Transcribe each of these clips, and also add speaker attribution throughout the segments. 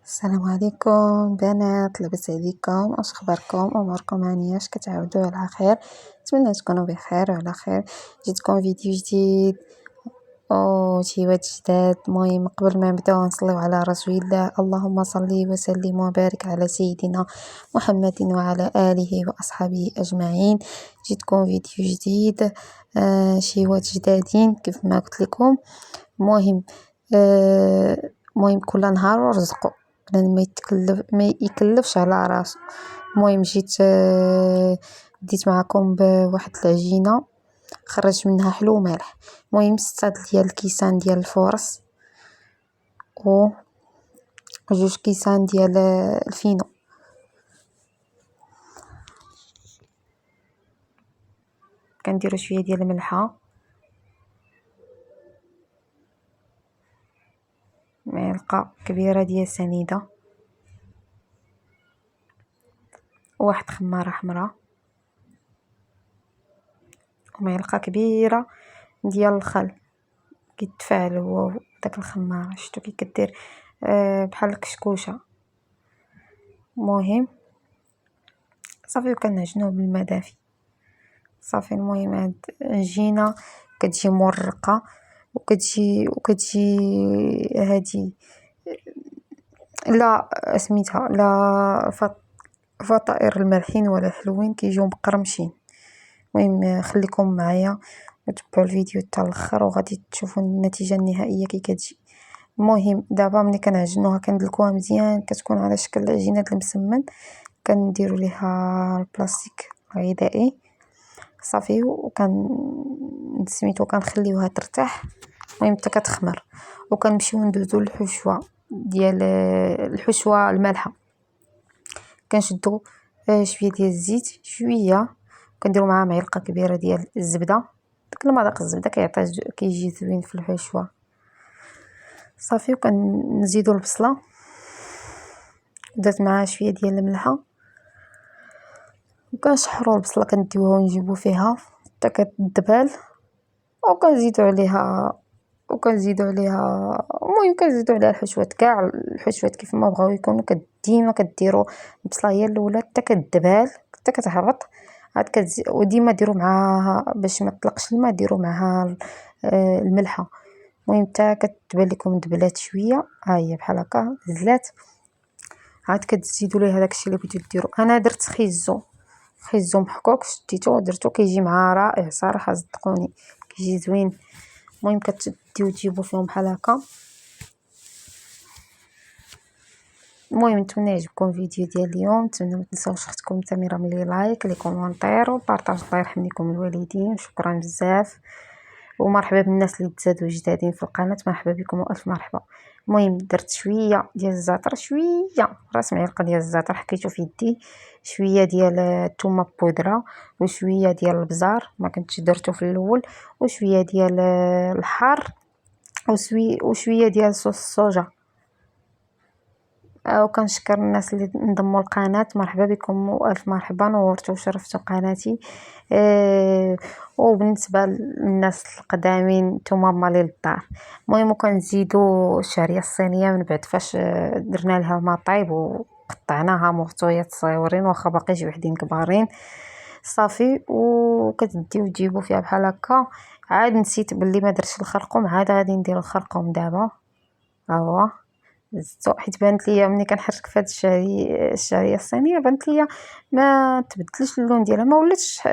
Speaker 1: السلام عليكم بنات، لاباس عليكم؟ اش اخباركم؟ اموركم هانياش؟ كتعاودوا على خير؟ نتمنى تكونوا بخير وعلى خير. جيتكم فيديو جديد او شيوات جداد. المهم قبل ما نبداو نصليو على رسول الله، اللهم صل وسلم وبارك على سيدنا محمد وعلى اله واصحابه اجمعين. جيتكم فيديو جديد، شيوات جدادين كيف ما قلت لكم. المهم المهم كل نهار ورزقو، بنادم ما يكلفش على راسو. المهم جيت بديت معكم بواحد العجينه خرجت منها حلو ومالح. المهم 6 ديال الكيسان ديال الفورص و 2 كيسان ديال الفينو. كنديروا شويه ديال الملحه، معلقه كبيره ديال سنيده، واحد خماره حمراء، ومعلقه كبيره ديال الخل كيتفاعل هو داك الخماره. شفتو كي كدير بحال الكشكوشه. المهم صافي وكنعجنوه بالماء دافي صافي. المهم هاد العجينه كتجي مرقه وكتجي هادي لا سميتها لا فطائر المالحين ولا الحلوين كيجيو مقرمشين. المهم خليكم معايا وتبعوا الفيديو حتى الاخر وغادي تشوفوا النتيجه النهائيه كي كتجي. المهم دابا ملي كنعجنوها كندلكوها مزيان، كتكون على شكل العجينه المسمن. كنديرو ليها البلاستيك الغذائي صافي، سميتو كنخليوها ترتاح. المهم حتى كتخمر، وكنمشيو ندوزو للحشوه ديال الحشوه المالحه. كنشدو شويه ديال الزيت، شويه كنديرو معاها معلقه كبيره ديال الزبده. داك المذاق الزبده كيجي زوين في الحشوه صافي. وكنزيدو البصله، درت معاها شويه ديال الملحه، وكنشحرو البصله كنديوها ونجيبو فيها حتى كتدبال، وكنزيدو عليها المهم كنزيدو عليها الحشوات كاع الحشوات كيف ما بغاو يكونوا. ديما كديروا البصله هي الاولى حتى كتدبال حتى كتهبط عاد وديما ديروا معاها باش ما تطلقش الماء، ديروا معاها الملحه. المهم حتى كتبان لكم دبلات شويه، ها هي بحال هكا زلات. عاد كتزيدوا ليها داكشي اللي بغيتو ديروا. انا درت خيزو محكوك، شديتو درتو كيجي مع رائع صراحه، صدقوني كيجي زوين. المهم كتديو تجيبو فيهم بحال هكا. المهم نتمنى يعجبكم الفيديو ديال اليوم. نتمنى ما تنساوش اختكم تميره ملي لايك لي كومونتير وبارطاج. الله يرحم لكم الوالدين، شكرا بزاف. ومرحبا بالناس اللي تزادوا جدادين في القناه، مرحبا بكم والف مرحبا. المهم درت شويه ديال الزعتر، شويه راس معلقه ديال الزعتر حكيتو في يدي، شويه ديال الثومه بودره، وشويه ديال البزار ما كنتش درتو في الاول، وشويه ديال الحار، وشويه ديال صوص الصوجا. وكنشكر الناس اللي انضموا للقناه، مرحبا بكم والف مرحبا، نورتوا وشرفتوا قناتي. وبالنسبه للناس القدامين نتوما مالي للدار. المهم كنزيدوا الشعريه الصينيه من بعد فاش درنا لها ما طايب وقطعناها مرطويات صغيورين، واخا باقي شي وحدين كبارين صافي. وكتديو تجيبوا فيها بحال هكا. عاد نسيت باللي ما درتش الخرقوم، عاد غادي ندير الخرقوم دابا. ها هو زدتو حيت بانت ليا ملي كنحرك في هاد الشعريه الصينيه بانت ليا ما تبدلش اللون ديالها، ما ولاتش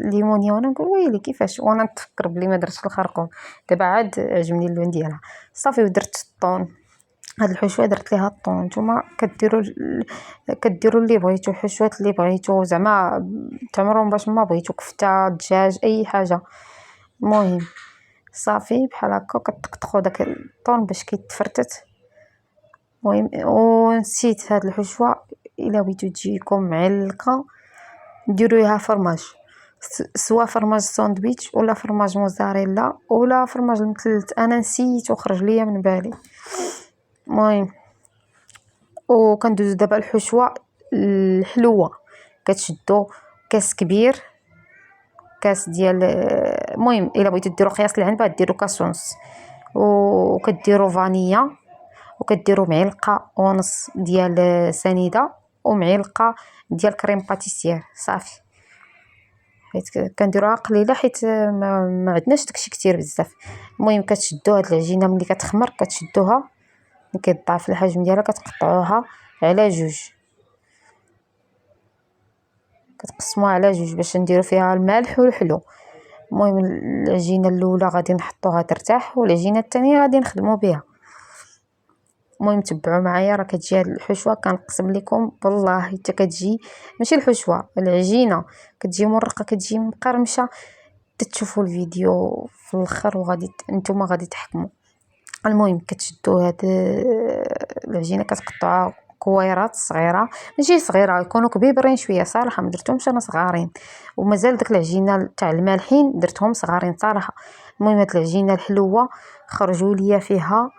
Speaker 1: ليمونيه. وانا نقول ويلي كيفاش، وانا نتفكر بلي ما درتش الخرقوم. دابا عاد عجبني اللون ديالها صافي. ودرت الطون، هاد الحشوه درت ليها الطون. نتوما كديروا اللي بغيتو، حشوات اللي بغيتو زعما تعمرهم باش ما بغيتو، كفته دجاج اي حاجه. المهم صافي بحال هكا كتقطقوا داك الطون باش كيتفرتت. المهم ونسيت هاد الحشوه، الا بغيتو تجيكم معلقه ديروا ليها فرماج، سوا فرماج ساندويتش ولا فرماج موزاريلا ولا فرماج المثلث. انا نسيت وخرج ليا من بالي. المهم وكندوزو دابا الحشوه الحلوه. كتشدوا كاس كبير، كاس ديال المهم الا بغيتو ديروا قياس العنبه ديروا كاس ونص، وكديروا فانيلا وكديروا معلقه ونص ديال سنيده ومعلقه ديال كريم باتيسير صافي. حيت كنديروها قليله حيت ما عندناش داكشي كتير بزاف. المهم كتشدوا هاد العجينه ملي كتخمر كتشدوها ملي كيضاعف الحجم ديالها كتقطعوها على جوج، كتقسموها على جوج باش نديرو فيها المالح والحلو. المهم العجينه الاولى غادي نحطوها ترتاح والعجينه الثانيه غادي نخدموا بها. المهم تبعوا معايا راه كتجي هاد الحشوه كنقسم لكم والله حتى كتجي ماشي الحشوه العجينه كتجي مرقه كتجي مقرمشه. تشوفوا الفيديو في الاخر وغادي نتوما غادي تحكموا. المهم كتشدوا هاد العجينه كتقطعوها كويرات صغيره ماشي صغيره يكونوا كبيبرين شويه صراحه ما درتهمش انا صغارين ومازال داك العجينه تاع المالحين درتهم صغارين صراحه. المهم هاد العجينه الحلوه خرجوا ليا فيها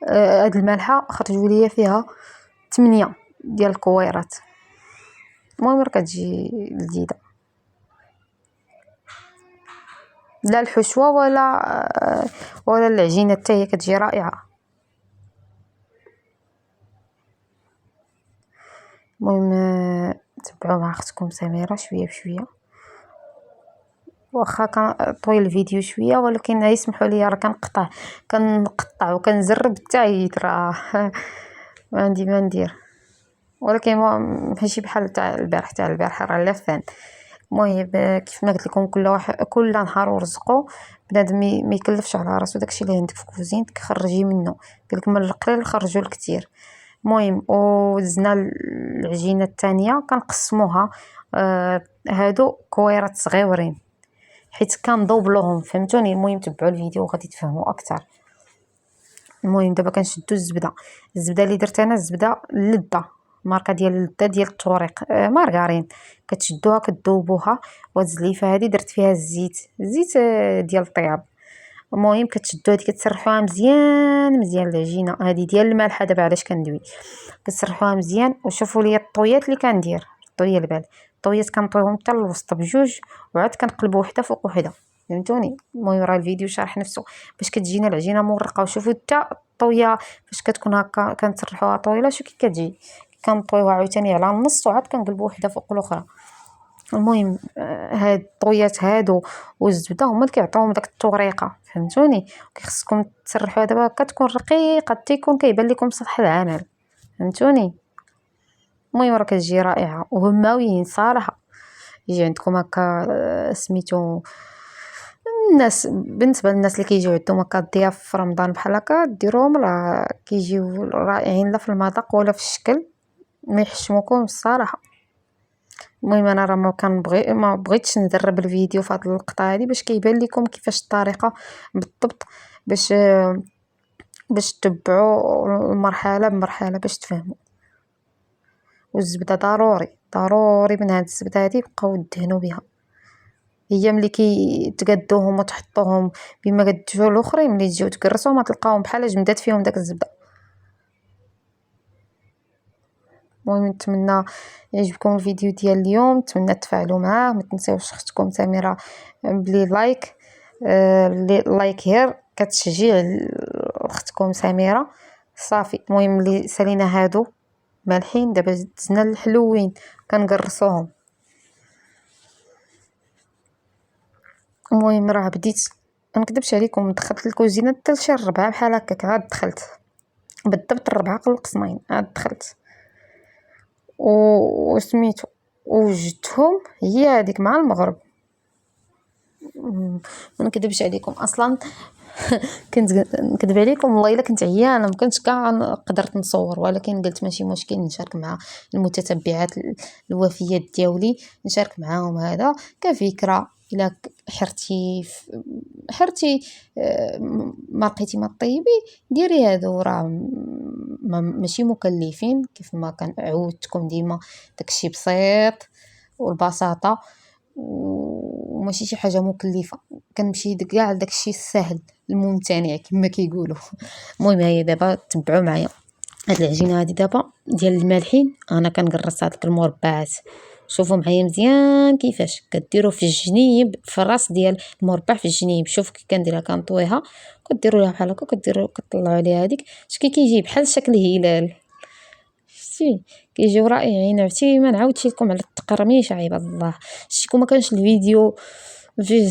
Speaker 1: هاد المالحه خرجوا ليا فيها 8 ديال الكويرات. المهم راه كتجي لذيذه لا الحشوه ولا العجينه حتى هي كتجي رائعه. المهم تبعوا مع اختكم سميره شويه بشويه واخا كنطوي الفيديو شويه ولكن يسمحوا لي راه كنقطع وكنزرب حتى عييت راه ما عندي ما ندير ولكن ماشي بحال تاع البارح راه لافان. المهم كيف ما قلت لكم كل نهار ورزقو بنادم ما يكلفش على راسو داكشي اللي عندك في كوزينتك خرجي منه قالك من القليل خرجوا الكثير. المهم وزنا العجينه الثانيه كنقسموها هادو كويرات صغيورين حيت كندوبلوهم فهمتوني. المهم تبعوا الفيديو وغادي تفهموا اكثر. المهم دابا كنشدوا الزبده اللي درت انا الزبده اللذه ماركه ديال اللذه ديال الطوريق مارغرين كتشدوها كتذوبوها. وهاد الزليفه هذه درت فيها الزيت ديال الطياب. المهم كتشدوا هذه كتسرحوها مزيان العجينه هذه ديال المالحه دابا علاش كندوي كتسرحوها مزيان. وشوفوا لي الطويات اللي كندير طويه البال الطويات كنطويهم حتى للوسط بجوج وعاد كنقلبوا وحده فوق وحده فهمتوني. المهم راه الفيديو شارح نفسه باش كتجينا العجينه مرقه. وشوفوا حتى الطويه فاش كتكون هكا كنسرحوها طويله شو كي كتجي كنطويوها عاوتاني على النص وعاد كنقلبوا وحده فوق الاخرى. المهم هاد الطويات هادو والزبده هما اللي كيعطيوهم داك الطريقه فهمتوني. كيخصكم تسرحوها دابا هكا تكون رقيقه حتى يكون كيبان لكم سطح العمل فهمتوني. المهم راه كتجي رائعه وهماويين صراحه. يجي عندكم هكا سميتو الناس بالنسبه للناس اللي كيجيو عندهم هكا الضياف في رمضان بحال هكا ديروهم راه كيجيو رائعين لا في المذاق ولا في الشكل ما يحشموكم الصراحه. المهم انا راه ما بغيتش ندرب الفيديو في هذه اللقطه هذه باش كيبان لكم كيفاش الطريقه بالضبط باش تتبعوا مرحله بمرحله باش تفهموا. والزبده ضروري من هاد الزبده هذه بقاو دهنوا بها هي ملي كيتقادوهم وتحطوهم بما قدتو الاخرين ملي تجيو تكرسوهم تلقاوهم بحال جمدات فيهم داك الزبده. المهم نتمنى يعجبكم الفيديو ديال اليوم نتمنى تفاعلوا معاه. ما تنساوش اختكم سميره بلي لايك هير كتشجيع اختكم سميره صافي. المهم اللي سالينا هادو مالحين دابا زدنا الحلوين كنقرصوهم. المهم راه بديت ما نكذبش عليكم دخلت الكوزينه حتى لشي 4 بحال هكاك عاد دخلت بالضبط 4 قلقسمين عاد دخلت وسميتو وجدتهم هي هذيك مع المغرب. ما نكذبش عليكم اصلا كنت نكذب عليكم والله الا كنت عيانه ما كنتش كاع قدرت نصور ولكن قلت ماشي مشكل نشارك مع المتتبعات الوفيات ديالي نشارك معاهم هذا كفكره. الا حرتي ما لقيتي ما طيبي ديري هادو راه ماشي مكلفين كيف ما كان عودتكم ديما داكشي بسيط والبساطه وماشي شي حاجه مكلفه كنمشي كاع داكشي السهل الممتنع كما كيقولوا. المهم هي دابا تبعوا معايا هاد العجينه هذه دابا ديال المالحين انا كنقرص هذيك المربعات شوفوا معايا مزيان كيفاش كديروا في الجنيب، في الراس ديال المربع في الجنيب. شوف كي كنديرها كنطويها كديروا ليها بحال هكا، كديروا كطلعوا عليها هذيك شكي كيجي بحال شكل هلال. شتي كيجيو رائعين. عرفتي ما نعاودش لكم على التقرميش عباد الله. شتيكم ما كانش الفيديو فيه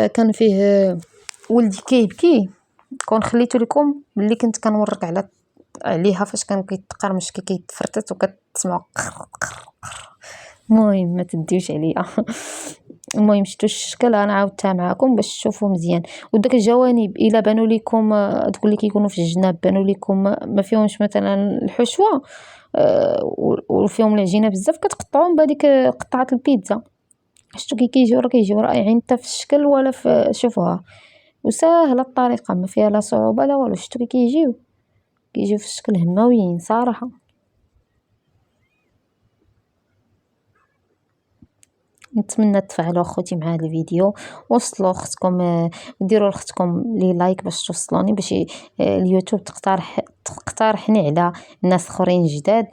Speaker 1: كان فيه ولدي كيبكي، كون خليته لكم ملي كنت كنورك عليها فاش كان كيتقرمش كيتفرتت وكتسمعوا المهم ما تديوش عليا. المهم شفتوا الشكل، انا عاودتها معكم باش تشوفوا مزيان. وداك الجوانب الا بانوا لكم دوك اللي كيكونوا في الجناب بانوا لكم ما فيهمش مثلا الحشوه وفيهم العجينه بزاف، كتقطعوهم بهذيك قطعه البيتزا. شفتوا كي كيجيو رائعين حتى في الشكل ولا في شوفوها. وسهله الطريقه ما فيها لا صعوبه لا والو. شفتوا كي كيجيو في الشكل هماويين صراحه. نتمنى تفعلوا اخوتي مع هذا الفيديو، وصلوا اختكم، ديروا لاختكم لي لايك باش توصلوني، باش اليوتيوب تقترحني على ناس اخرين جداد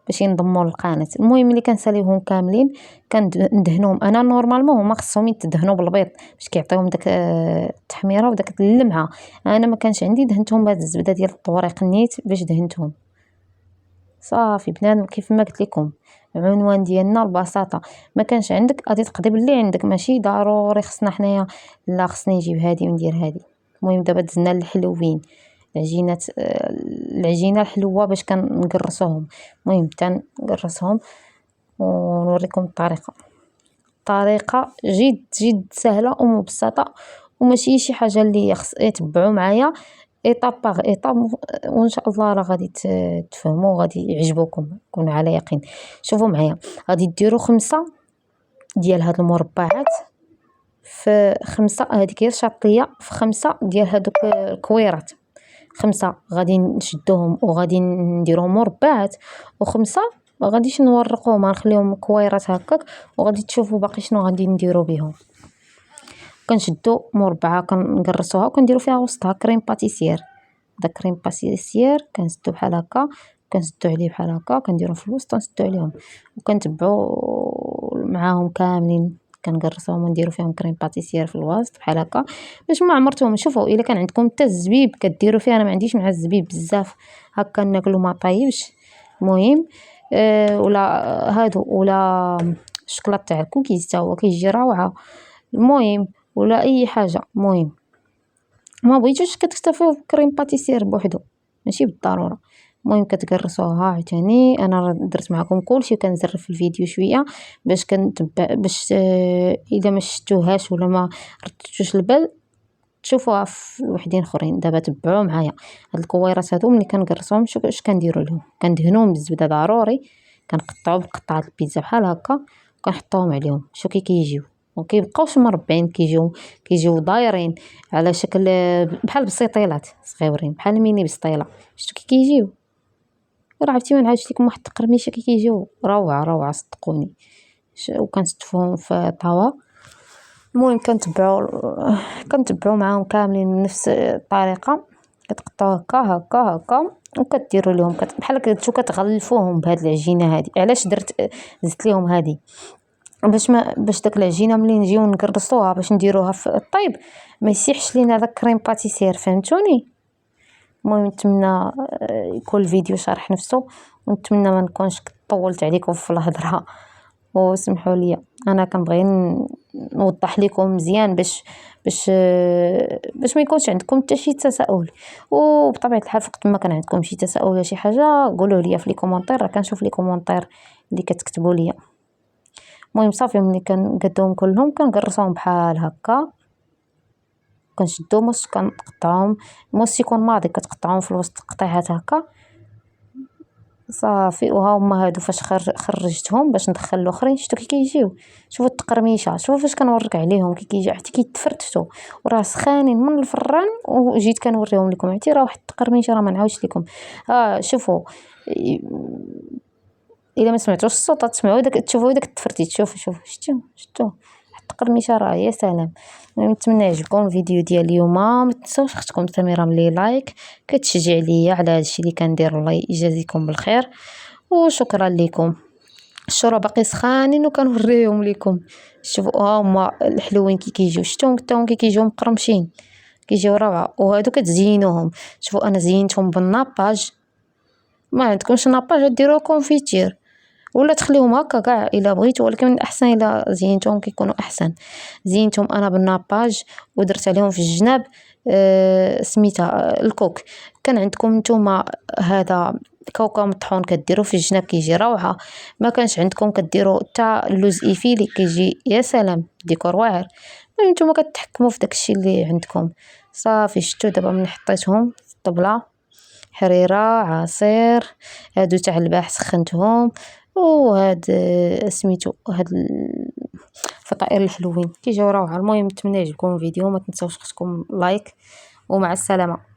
Speaker 1: باش ينضموا للقناه. المهم اللي كنساليوهم كاملين كندهنوهم انا نورمالمون، هما خصهم يتدهنوا بالبيض باش كيعطيوهم داك التحميره وداك اللمعه. انا ما كانش عندي، دهنتهم بهاد الزبده ديال الطوريق نيت باش دهنتهم صافي. بنادم كيف ما قلت لكم العنوان ديالنا البساطه. ما كانش عندك غادي تقضي باللي عندك، ماشي ضروري خصنا حنايا لا خصني نجيب هادي وندير هادي. المهم دابا دزنا للحلوين، العجينات العجينه الحلوه باش كنقرصوهم. المهم حتى نقرصهم ونوريكم الطريقه جد سهله ومبسطه، وماشي شي حاجه اللي خص يتبعوا معايا ايطاب باغ ايطاب، وان شاء الله راه غادي تفهموا وغادي يعجبوكم، كونوا على يقين. شوفوا معايا غادي ديروا 5 ديال هاد المربعات في 5 هذيك هي الشاطيه، في 5 ديال هادوك الكويرات. 5 غادي نشدوهم وغادي نديروهم مربعات، و5 ما غاديش نورقوهم، غنخليهم كويرات هكاك، وغادي تشوفوا باقي شنو غادي نديرو بهم. كنشدو مربعه كنقرصوها وكنديرو فيها وسطها كريم باتيسير. داك كريم باتيسير كنسدو بحال هكا، كنسدو عليه بحال هكا، كنديرو في الوسط ونسدو عليهم وكنتبعو معاهم كاملين، كنقرصوهم ونديرو فيهم كريم باتيسير في الوسط بحال هكا باش ما عمرتهم. شوفوا الا كان عندكم حتى الزبيب كديروا فيه، انا ما عنديش مع الزبيب بزاف هكا ناكلو ما طايبش. المهم ولا هادو ولا الشكلاط تاع الكوكيز حتى هو كيجي روعه. المهم ولا اي حاجه. المهم ما بغيتوش كتكتفيو بكريم باتيسير بوحدو، ماشي بالضروره. المهم كتقرصوها عاوتاني. انا درت معكم كلشي وكنزرف في الفيديو شويه باش كنتبع باش اذا ما شفتوهاش ولا ما ردتوش البال تشوفوها في وحدين اخرين. دابا تبعوا معايا هاد الكويرات هادو ملي كنقرصوهم. شوف اش كنديروا لهم، كندهنوهم بالزبده ضروري، كنقطعوا بقطعه البيتزا بحال هكا وكنحطوهم عليهم. شوف كي كيجيو وكيبقاوش مربعين، كيجيو دايرين على شكل بحال بسيطيلات صغيورين، بحال ميني بسطيله. شفتوا كي كيجيو؟ راه عرفتي ما نعاودش لكم واحد التقرميشه كي كيجيو روعه صدقوني. وكنستفوهم في طاوه. المهم كنتبعوا معاهم كاملين نفس الطريقه. كتقطعوا هكا وكديروا لهم بحال كتشوفوا كتغلفوهم بهاد العجينه هادي. علاش زدت لهم هادي؟ باش داك العجينه ملي نجيو نقرصوها باش نديروها في الطيب ما يسيحش لينا داك كريم باتيسير، فهمتوني؟ المهم نتمنى يكون الفيديو شرح نفسه، ونتمنى ما نكونش طولت عليكم في الهضره، وسمحوا لي. انا كنبغي نوضح لكم مزيان باش ما يكونش عندكم حتى شي تساؤل. وبطبيعه الحال وقت ما كان عندكم شي تساؤل ولا شي حاجه قولوا لي في لي كومونتير، راه كنشوف لي كومونتير اللي كتكتبوا لي. المهم صافي ملي كنقادوهم كلهم كنقرصوهم بحال هكا، كنشدو موس كنقطعوهم موس يكون ماضي، كتقطعوهم في الوسط قطيعات هكا صافي. وها هما هادو فاش خرجتهم باش ندخل الاخرين. شفتوا كي كيجيو؟ شوفوا التقرميشه، شوفوا فاش كنوريك عليهم كي كيجي حتى كيتفرتشوا وراه سخانين من الفران. وجيت كنوريهم لكم عرفتي راه واحد التقرميشه راه ما نعاودش لكم. شوفوا الا ما سمعتوش الصوت تسمعوا داك تشوفوا داك التفرتيت. شوفوا شفتوا التقرميشه راه يا سلام. نتمنى يعجبكم الفيديو ديال اليوم. ما تنسوش اختكم سميره ملي لايك كتشجع ليا على هادشي اللي كندير. الله يجازيكم بالخير وشكرا لكم. الشوربه باقي سخانين وكنوريهم لكم. شوفوا ها هما الحلوين كي كيجيو، شفتوهم حتى هما كي كيجيو مقرمشين، كيجيو روعه. وهادو كتزينوهم. شوفوا انا زينتهم بالناباج. ما عندكمش ناباج ديروه كونفيتير ولا تخليهم هكا كاع الا بغيتو، ولكن من الاحسن الا زينتهم كيكونوا احسن. زينتهم انا بالناباج ودرت عليهم في الجناب سميتها الكوك. كان عندكم نتوما هذا كاوكاو مطحون كديروا في الجناب كيجي روعه. ما كانش عندكم كديروا حتى اللوز ايفيلي كيجي يا سلام، ديكور واعر. نتوما كتحكموا في داكشي اللي عندكم. صافي شتو دابا من حطيتهم في الطبله، حريره عصير، هادو تاع البارح سخنتهم. وهاد سميتو هاد الفطائر الحلوين كيجيو روعه. المهم نتمنى يعجبكم الفيديو، ما تنساوش خصكم لايك، ومع السلامه.